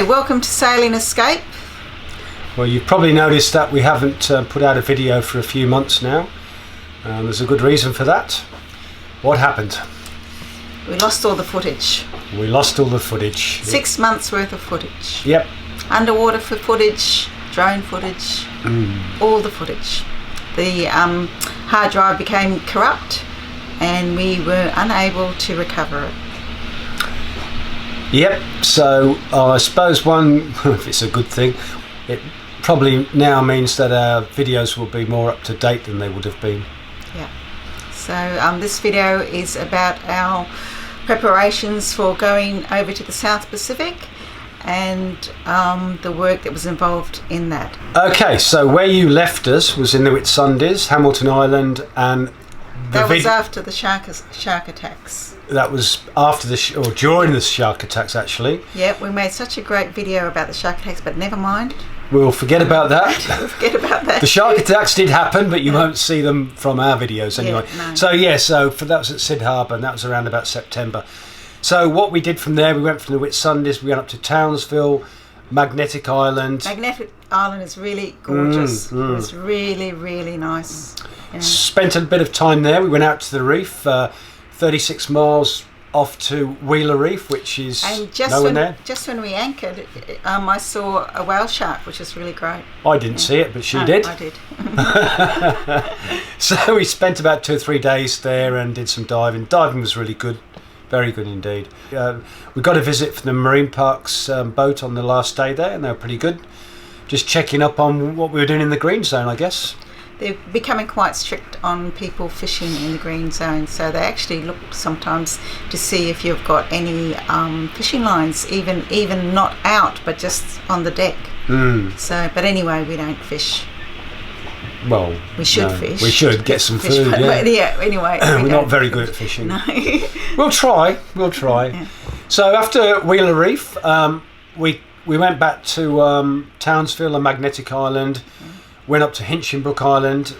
Okay, welcome to Sailing Escape. Well, you've probably noticed that we haven't put out a video for a few months now. There's a good reason for that. What happened? We lost all the footage. We lost all the footage. 6 months worth of footage. Yep. Underwater footage, drone footage, all the footage. The hard drive became corrupt and we were unable to recover it. Yep, so I suppose one, if it's a good thing, it probably now means that our videos will be more up to date than they would have been. Yeah. So this video is about our preparations for going over to the South Pacific and the work that was involved in that. Okay, so where you left us was in the Whitsundays, Hamilton Island, and that was after the shark attacks. That was after or during the shark attacks, actually. Yeah, we made such a great video about the shark attacks, but never mind. We'll forget about that. We'll forget about that. The shark attacks did happen, but you won't see them from our videos anyway. Yeah, no. So that was at Cid Harbour, and that was around about September. So what we did from there, we went from the Whitsundays, we went up to Townsville, Magnetic Island. Magnetic Island is really gorgeous. It was really, really nice. Yeah. Spent a bit of time there. We went out to the reef, 36 miles off to Wheeler Reef, which is nowhere there. Just when we anchored, I saw a whale shark, which was really great. I didn't see it, but she did. I did. So we spent about 2 or 3 days there and did some diving. Diving was really good, very good indeed. We got a visit from the Marine Park's boat on the last day there, and they were pretty good. Just checking up on what we were doing in the green zone, I guess. They're becoming quite strict on people fishing in the green zone, so they actually look sometimes to see if you've got any fishing lines, even not out but just on the deck. So, but anyway, we don't fish. Well, we should fish. We should get some food. But yeah, anyway, we're not very good at fishing. No. We'll try. Yeah. So after Wheeler Reef, we went back to Townsville and Magnetic Island. Went up to Hinchinbrook Island,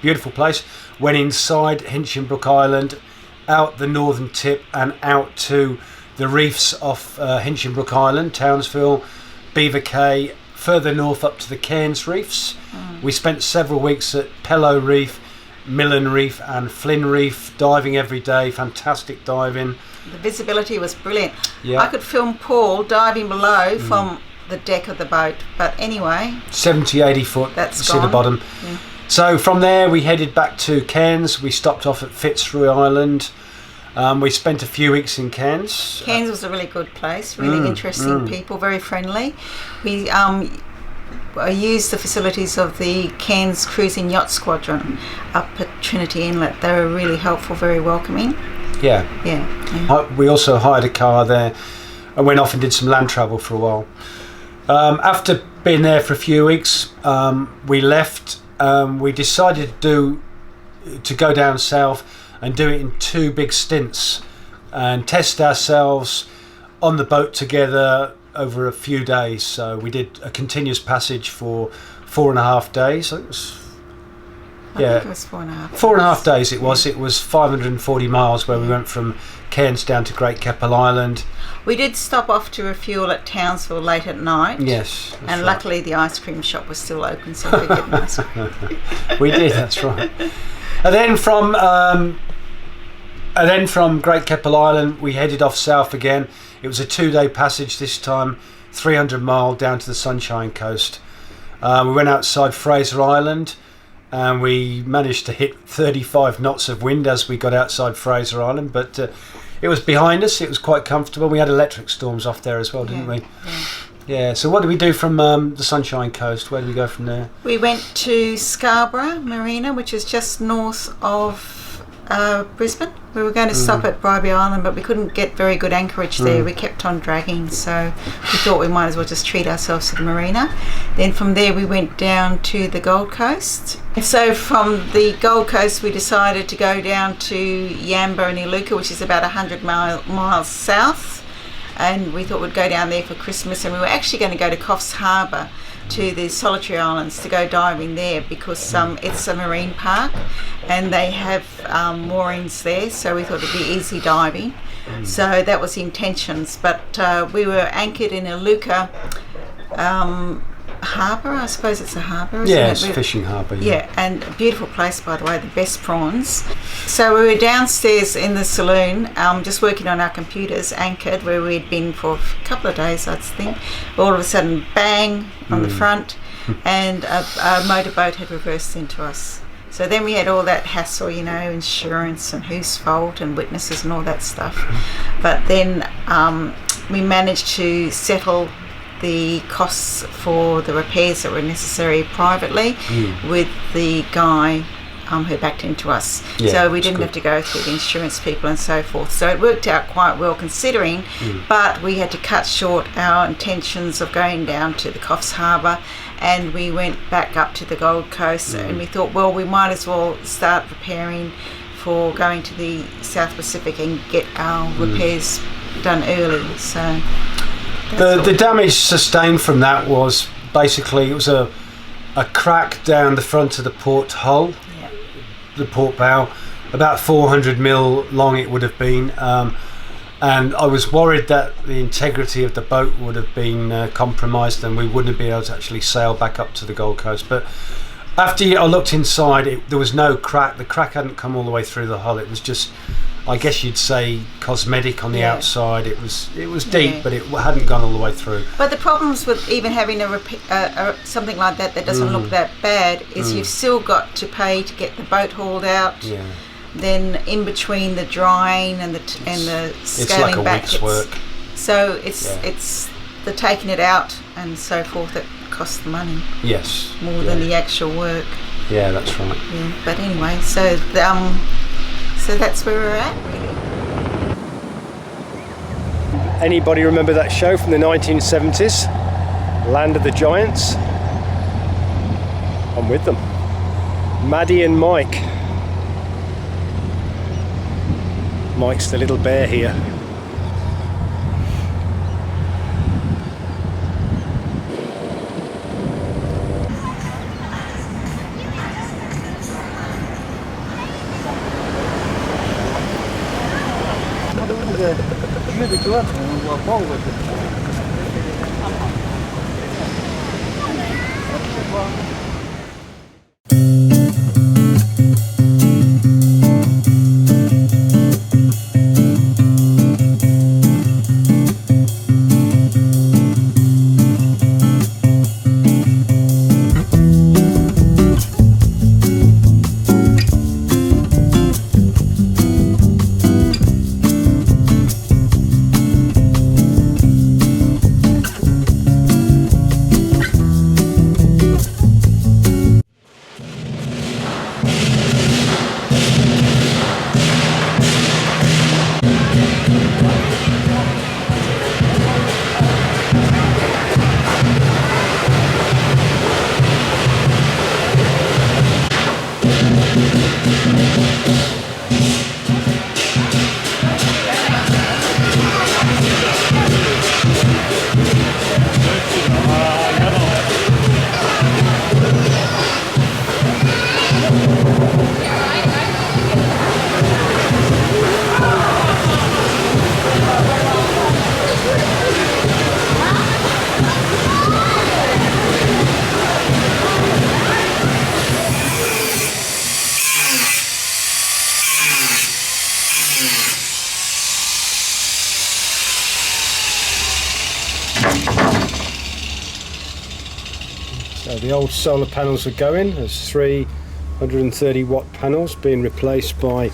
beautiful place. Went inside Hinchinbrook Island, out the northern tip and out to the reefs off Hinchinbrook Island, Townsville, Beaver Cay, further north up to the Cairns reefs. We spent several weeks at Pellowe Reef, Miln Reef and Flynn Reef, diving every day, fantastic diving. The visibility was brilliant. Yeah. I could film Paul diving below from the deck of the boat, but anyway, 70-80 foot, that's see the bottom. Yeah. So from there we headed back to Cairns. We stopped off at Fitzroy Island. We spent a few weeks in Cairns. Cairns was a really good place, really interesting people, very friendly. We used the facilities of the Cairns Cruising Yacht Squadron up at Trinity Inlet. They were really helpful, very welcoming. Yeah. We also hired a car there and went off and did some land travel for a while. After being there for a few weeks, we left. We decided to go down south and do it in 2 big stints and test ourselves on the boat together over a few days. So we did a continuous passage for 4.5 days. I think it was 4.5 days. It was 540 miles where we went from Cairns down to Great Barrier Island. We did stop off to refuel at Townsville late at night. Yes, and luckily the ice cream shop was still open, so we could get an ice cream. We did, that's right. And then from Great Barrier Island, we headed off south again. It was a 2-day passage this time, 300 mile down to the Sunshine Coast. We went outside Fraser Island, and we managed to hit 35 knots of wind as we got outside Fraser Island, but it was behind us. It was quite comfortable. We had electric storms off there as well, didn't we? Yeah. So what did we do from the Sunshine Coast? Where did we go from there? We went to Scarborough Marina, which is just north of Brisbane. We were going to stop at Bribey Island, but we couldn't get very good anchorage there. We kept on dragging, so we thought we might as well just treat ourselves to the marina. Then from there we went down to the Gold Coast. And so from the Gold Coast we decided to go down to Yamba and Iluka, which is about 100 miles south, and we thought we'd go down there for Christmas, and we were actually going to go to Coffs Harbour to the Solitary Islands to go diving there, because it's a marine park and they have moorings there, so we thought it'd be easy diving. So that was the intentions, but we were anchored in Iluka harbour. I suppose it's a harbour, isn't it? Yeah, it's a fishing harbour. Yeah, and a beautiful place, by the way, the best prawns. So we were downstairs in the saloon, just working on our computers, anchored, where we'd been for a couple of days, I think. All of a sudden, bang, on the front, and a motorboat had reversed into us. So then we had all that hassle, you know, insurance and whose fault and witnesses and all that stuff. But then we managed to settle the costs for the repairs that were necessary privately with the guy who backed into us. Yeah, so we didn't have to go through the insurance people and so forth. So it worked out quite well considering, but we had to cut short our intentions of going down to the Coffs Harbour, and we went back up to the Gold Coast, and we thought, well, we might as well start preparing for going to the South Pacific and get our repairs done early. So the damage sustained from that was basically, it was a crack down the front of the port hull, the port bow, about 400 mil long it would have been, and I was worried that the integrity of the boat would have been compromised and we wouldn't be able to actually sail back up to the Gold Coast. But after I looked inside, there was no crack. The crack hadn't come all the way through the hull. It was just, I guess you'd say, cosmetic on the outside. It was deep, but it hadn't gone all the way through. But the problems with even having something like that doesn't look that bad is you've still got to pay to get the boat hauled out. Yeah. Then in between the drying and the scaling back, it's like a week's work. So it's the taking it out and so forth that costs the money. Yes. More than the actual work. Yeah, that's right. Yeah. But anyway, so that's where we're at, really. Anybody remember that show from the 1970s? Land of the Giants? I'm with them. Maddie and Mike. Mike's the little bear here. So the old solar panels are going. There's 330 watt panels being replaced by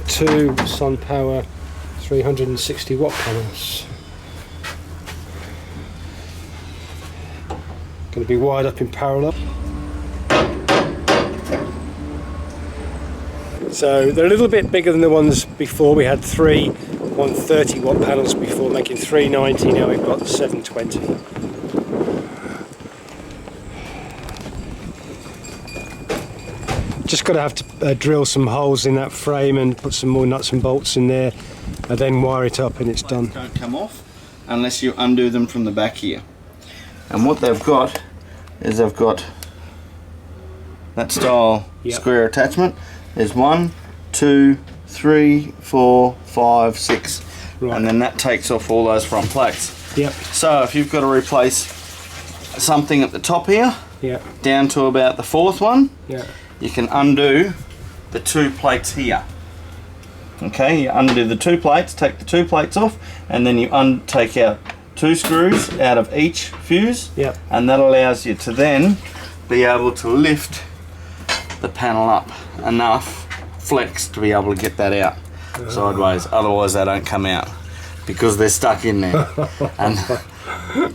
2 sun power 360 watt panels. Going to be wired up in parallel. So they're a little bit bigger than the ones before. We had 3 130 watt panels before, making 390. Now we've got the 720. Just got to have to drill some holes in that frame and put some more nuts and bolts in there, and then wire it up, and it's done. Don't come off. unless you undo them from the back here. And what they've got is they've got that style square attachment. There's 1, 2, 3, 4, 5, 6, and then that takes off all those front plates. Yep. So if you've got to replace something at the top here, down to about the 4th one, you can undo the 2 plates here. Okay, you undo the 2 plates, take the 2 plates off, and then you take out 2 screws out of each fuse, and that allows you to then be able to lift the panel up enough flex to be able to get that out sideways. Otherwise they don't come out because they're stuck in there. And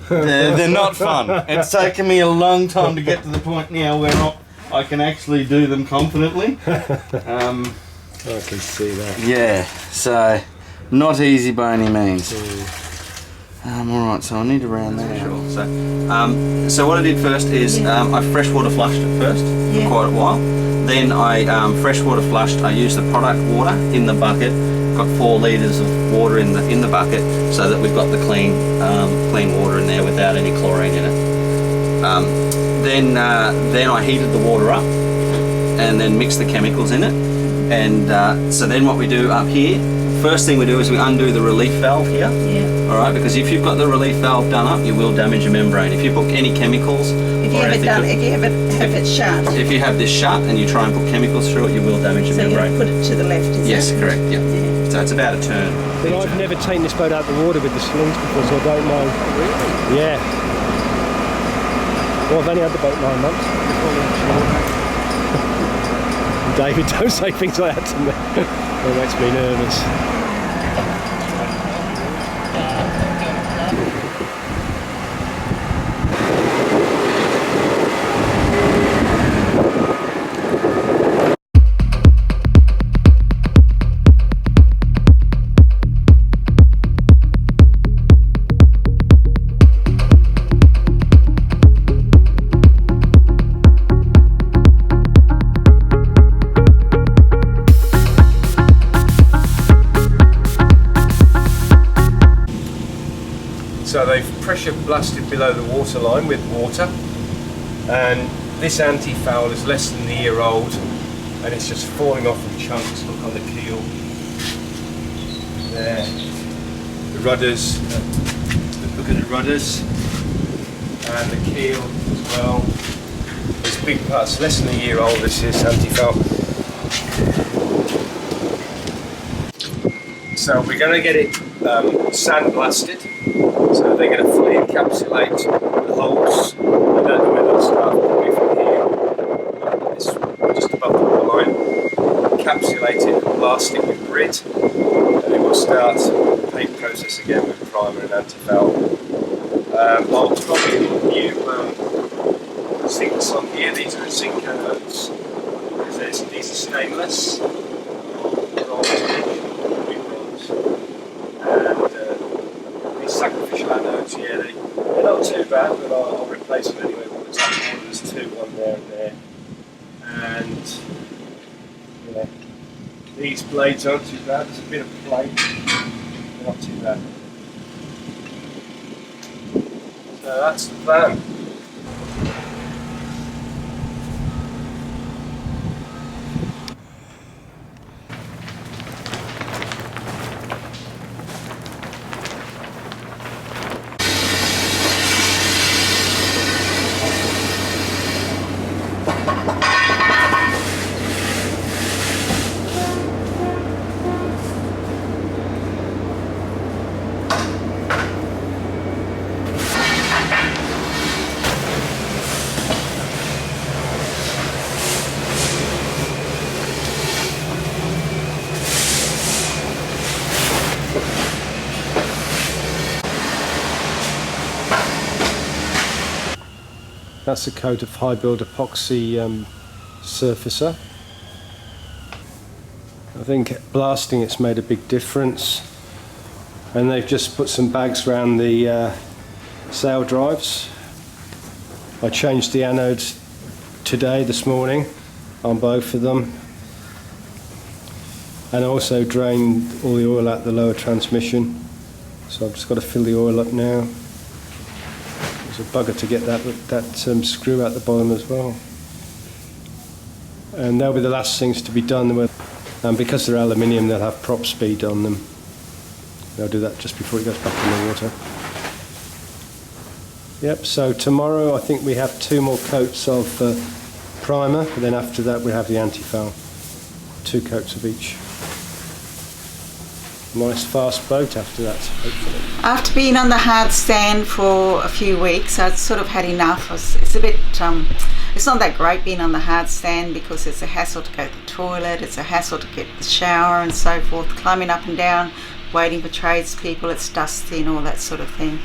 they're not fun. It's taken me a long time to get to the point now where I can actually do them confidently. I can see that. Yeah, so not easy by any means. Alright, so I need to round that out. So what I did first is I freshwater flushed it first for quite a while. Then I freshwater flushed. I used the product water in the bucket. Got 4 litres of water in the bucket, so that we've got the clean water in there without any chlorine in it. Then I heated the water up and then mixed the chemicals in it. And so then what we do up here, first thing we do is we undo the relief valve here. Alright, because if you've got the relief valve done up, you will damage your membrane. If you put any chemicals, if you have it shut. If you have this shut and you try and put chemicals through it, you will damage your membrane. So you put it to the left, is Yes, correct, yeah. So it's about a turn. But I've never taken this boat out of the water with the slings before, so I don't know. Really? Yeah. Well, I've only had the boat 9 months. David, don't say things like that to me. It makes me nervous. So they've pressure blasted below the water line with water, and this antifoul is less than a year old and it's just falling off in chunks. Look on the keel there, the rudders, look at the rudders and the keel as well. There's big parts, less than a year old this is antifoul. So we're going to get it sandblasted. So they're going to fully encapsulate the holes. I don't know where they'll start, probably from here. It's just above the water line. Encapsulate it and blast it with grit. And then we'll start the paint process again with primer and antifoul. I'll probably put new zincs on here. These are zinc anodes. These are stainless. Sacrificial anodes, yeah, they're not too bad, but I'll replace them anyway with the top one. There's 2, one there and there. And yeah, these blades aren't too bad. There's a bit of plate, they're not too bad. So that's the plan. That's a coat of high build epoxy surfacer. I think blasting it's made a big difference, and they've just put some bags around the sail drives. I changed the anodes this morning on both of them, and also drained all the oil out the lower transmission. So I've just got to fill the oil up now. There's a bugger to get that screw out the bottom as well. And they'll be the last things to be done with. And because they're aluminium, they'll have prop speed on them. They'll do that just before it goes back in the water. Yep, so tomorrow I think we have 2 more coats of primer, but then after that we have the antifoul. 2 coats of each. Nice fast boat after that, hopefully. After being on the Hardstand for a few weeks, I'd sort of had enough. It's a bit, it's not that great being on the Hardstand because it's a hassle to go to the toilet, it's a hassle to get the shower and so forth, climbing up and down, waiting for tradespeople, it's dusty and all that sort of thing.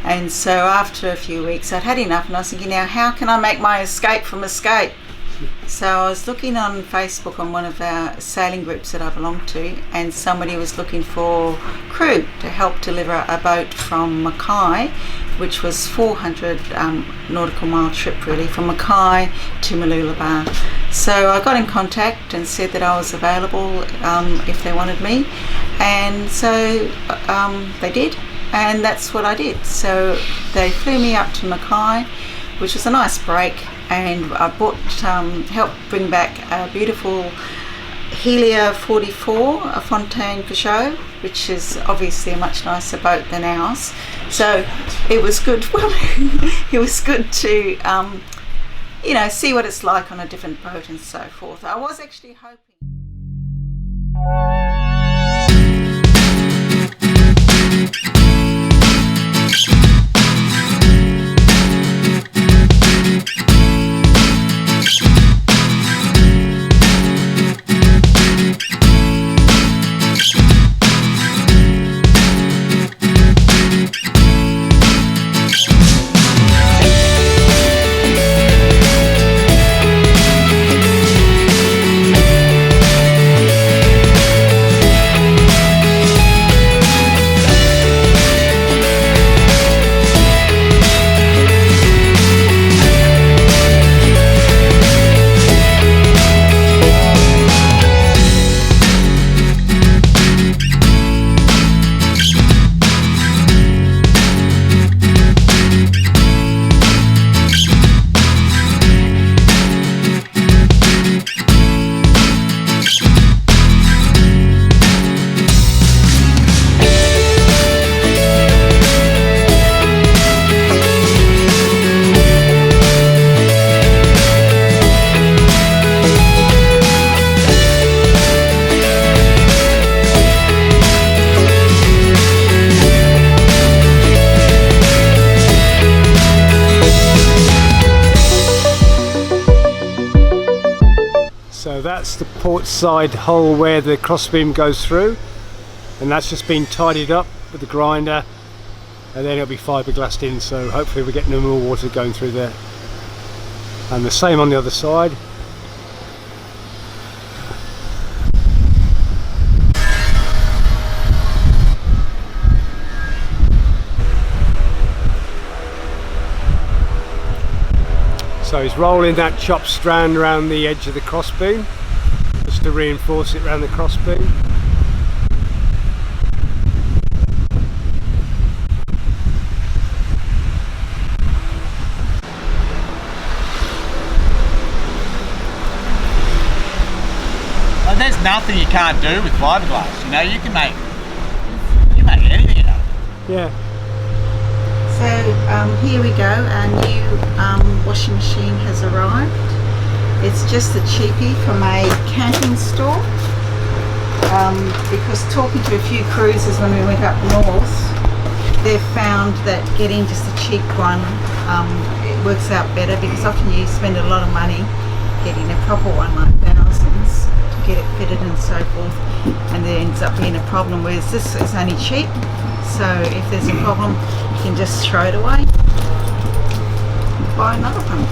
And so after a few weeks I'd had enough, and I was thinking, now how can I make my escape from escape? So I was looking on Facebook on one of our sailing groups that I belong to, and somebody was looking for crew to help deliver a boat from Mackay, which was 400 nautical mile trip really, from Mackay to Mooloolaba. So I got in contact and said that I was available if they wanted me, and so they did, and that's what I did. So they flew me up to Mackay, which was a nice break, and I helped bring back a beautiful Helia 44, a Fontaine Peugeot, which is obviously a much nicer boat than ours. So it was good. Well, it was good to see what it's like on a different boat and so forth. I was actually hoping. So that's the port side hole where the crossbeam goes through, and that's just been tidied up with the grinder, and then it'll be fiberglassed in, so hopefully we get no more water going through there. And the same on the other side. So he's rolling that chopped strand around the edge of the crossbeam, just to reinforce it around the crossbeam. Well, there's nothing you can't do with fiberglass. You know, you can make anything out of it. Yeah. So here we go, our new washing machine has arrived. It's just a cheapie from a camping store, because talking to a few cruisers when we went up north, they've found that getting just a cheap one, it works out better, because often you spend a lot of money getting a proper one, like thousands, to get it fitted and so forth, and there ends up being a problem, whereas this is only cheap. So if there's a problem, you can just throw it away and buy another one.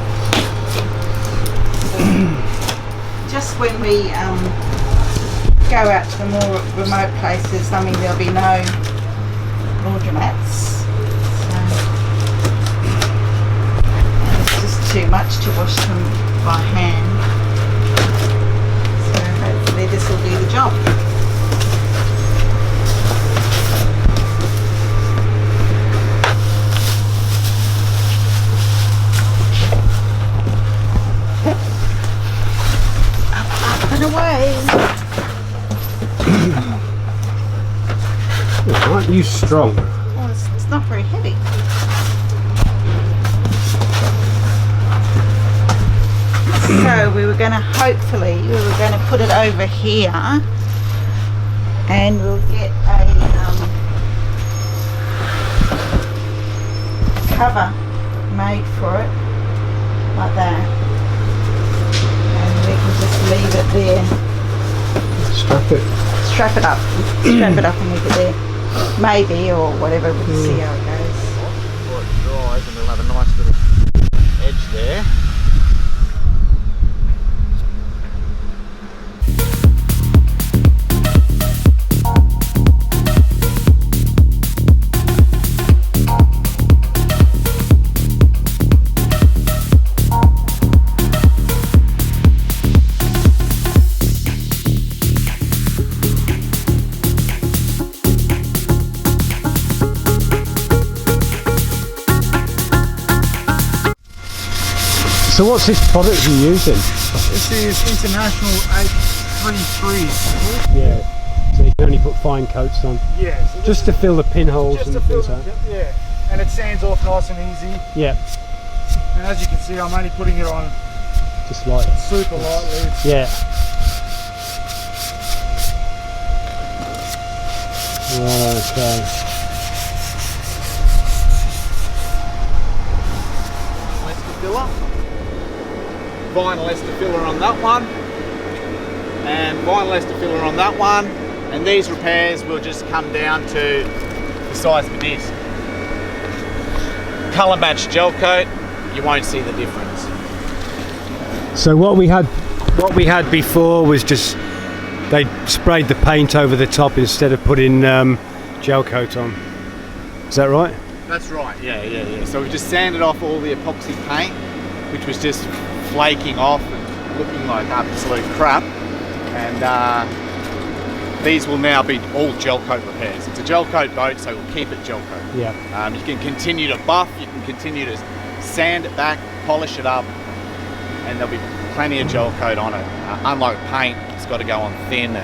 So just when we go out to the more remote places, I mean, there'll be no laundromats. So, and it's just too much to wash them by hand. So hopefully this will do the job. strong. Oh, it's not very heavy. So we were going to put it over here, and we'll get a cover made for it, like that, and we can just leave it there. Strap it up and leave it there. Maybe, or whatever, we'll see how it goes. Before it dries, and we'll have a nice little edge there. So what's this product you're using? This is International 833. Yeah, so you can only put fine coats on. Yeah. So Just to fill the pinholes just and to fill things like that. yeah. And it sands off nice and easy. Yeah, And as you can see, I'm only putting it on just like, super lightly. yeah. Right, okay. Ester filler. Vinyl ester filler on that one. And vinyl ester filler on that one. And these repairs will just come down to the size of the disc. Colour match gel coat, you won't see the difference. So what we had before was just they sprayed the paint over the top instead of putting gel coat on. Is that right? That's right, yeah. So we just sanded off all the epoxy paint, which was just flaking off and looking like absolute crap. And these will now be all gel coat repairs. It's a gel coat boat, so we'll keep it gel coat. Yeah. You can continue to buff, you can continue to sand it back, polish it up, and there'll be plenty of gel coat on it. Unlike paint, it's got to go on thin.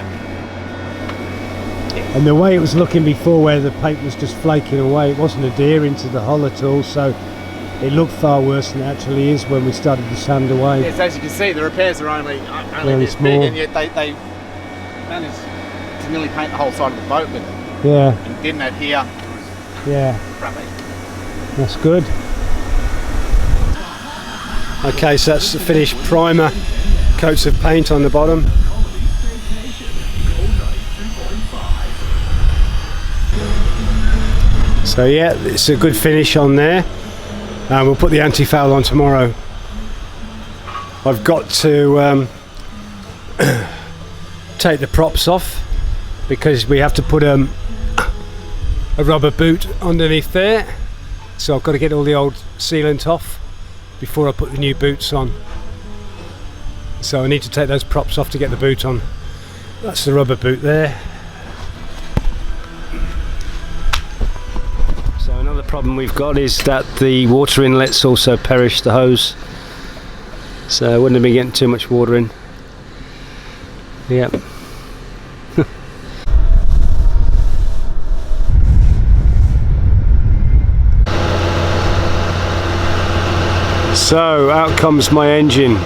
And the way it was looking before, where the paint was just flaking away, it wasn't adhering to the hull at all, so it looked far worse than it actually is when we started to sand away. Yes, as you can see, the repairs are only Very this small. big, and yet they managed to nearly paint the whole side of the boat with it. Yeah, And didn't adhere. yeah, Crappy. that's good. Okay, so that's the finished primer, coats of paint on the bottom. So yeah, it's a good finish on there. We'll put the anti-foul on tomorrow. I've got to take the props off because we have to put a rubber boot underneath there. So I've got to get all the old sealant off before I put the new boots on. So I need to take those props off to get the boot on. That's the rubber boot there. So another problem we've got is that the water inlets also perish the hose. So I wouldn't have been getting too much water in. Yep. So out comes my engine.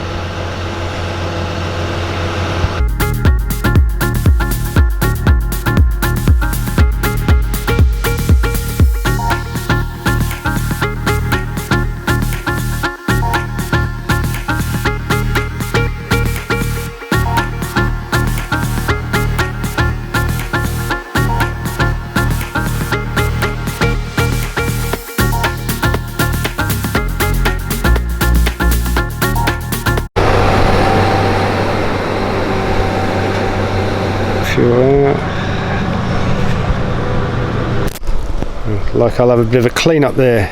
Like I'll have a bit of a clean up there.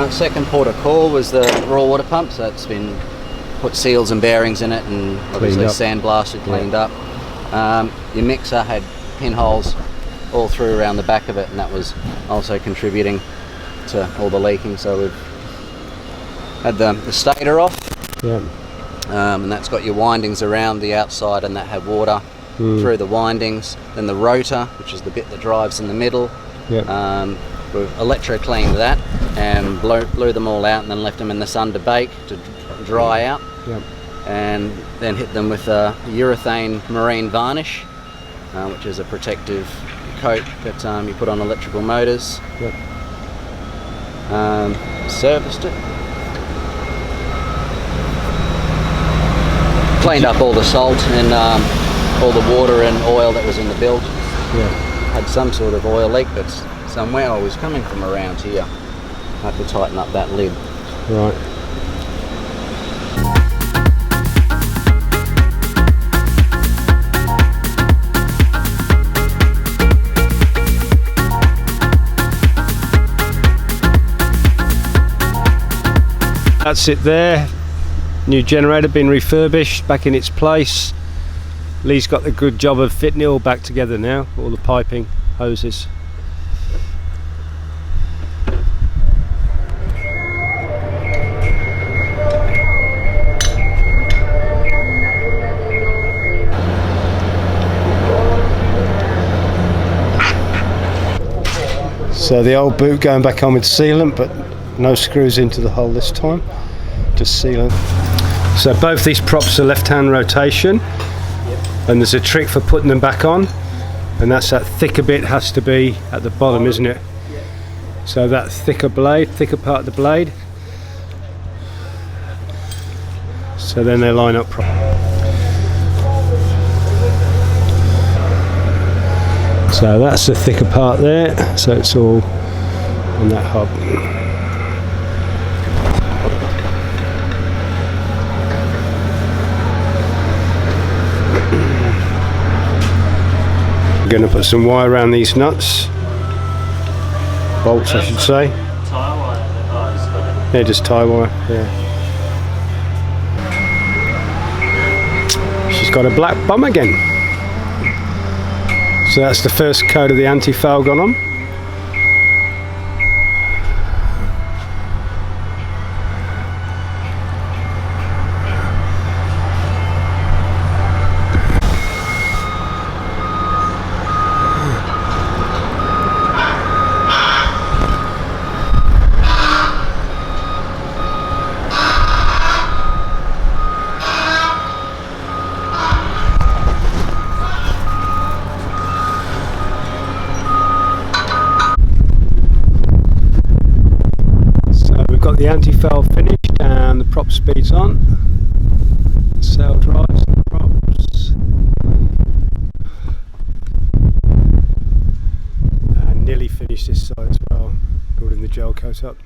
Second port of call was the raw water pump, so it's been put seals and bearings in it and obviously sandblasted, cleaned up. Your mixer had pinholes all through around the back of it, and that was also contributing to all the leaking, so we've had the stator off, Yeah. and that's got your windings around the outside, and that had water through the windings. Then the rotor, which is the bit that drives in the middle, Yeah. we've electro-cleaned that and blew them all out, and then left them in the sun to bake, to dry out, Yeah. and then hit them with a urethane marine varnish, which is a protective coat that you put on electrical motors. Yeah. Serviced it. Cleaned up all the salt and all the water and oil that was in the bilge. Yeah. Had some sort of oil leak, but somewhere I was coming from around here. I had to tighten up that lid. Right. That's it there. New generator been refurbished, back in its place. Lee's got the good job of fitting it all back together now, all the piping, hoses. So the old boot going back on with sealant, but no screws into the hole this time, just sealant. So both these props are left-hand rotation, and there's a trick for putting them back on, and that's that thicker bit has to be at the bottom, isn't it? So that thicker part of the blade, so then they line up properly. So that's the thicker part there, so it's all on that hub. We're going to put some wire around these nuts, bolts I should say. Tie wire? Yeah, just tie wire, yeah. She's got a black bum again. So that's the first coat of the antifoul gone on. The anti-foul finished and the prop speed's on. Sail drives and props. And nearly finished this side as well, building the gel coat up.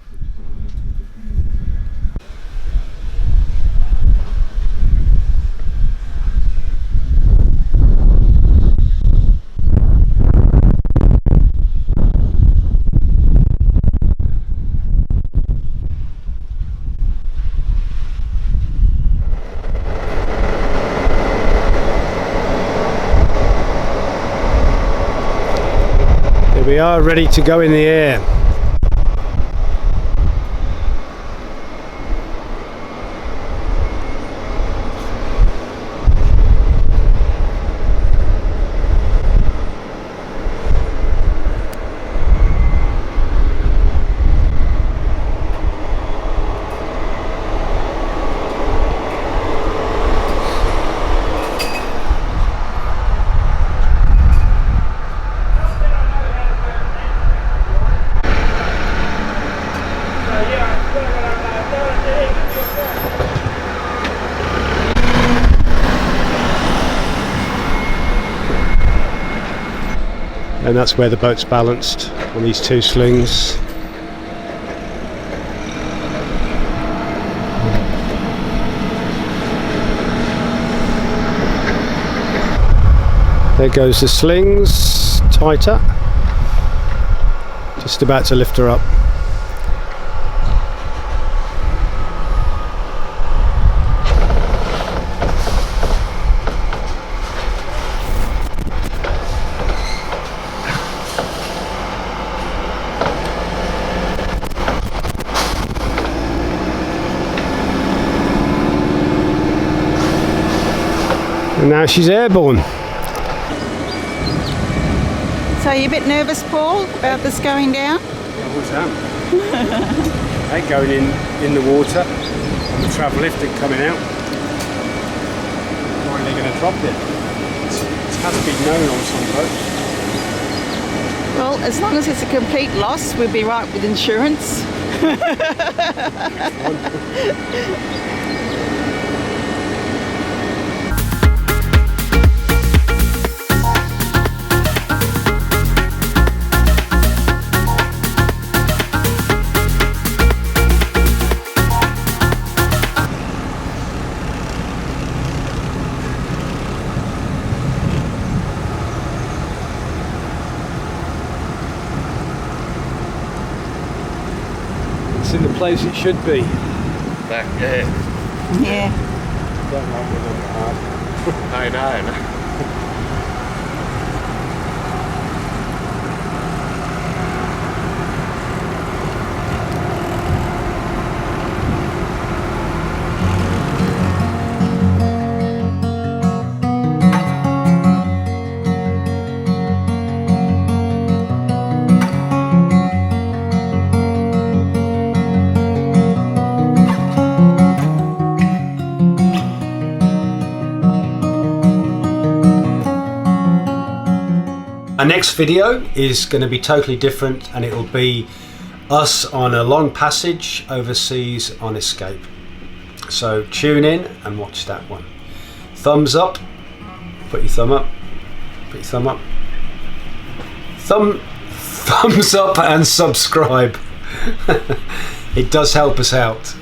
We are ready to go in the air. And that's where the boat's balanced, on these two slings. There goes the slings, tighter. Just about to lift her up. And now she's airborne. So are you a bit nervous, Paul, about this going down? I was They're going in the water and the travel lift and coming out. Why are they going to drop it? It has to be known on some boats. Well, as long as it's a complete loss, we'll be right with insurance. It's in the place it should be. Back there. Yeah. Don't like it on the hard. No. Our next video is going to be totally different, and it will be us on a long passage overseas on escape. So tune in and watch that one. Thumbs up, put your thumb up, put your thumb up, thumbs up and subscribe. It does help us out.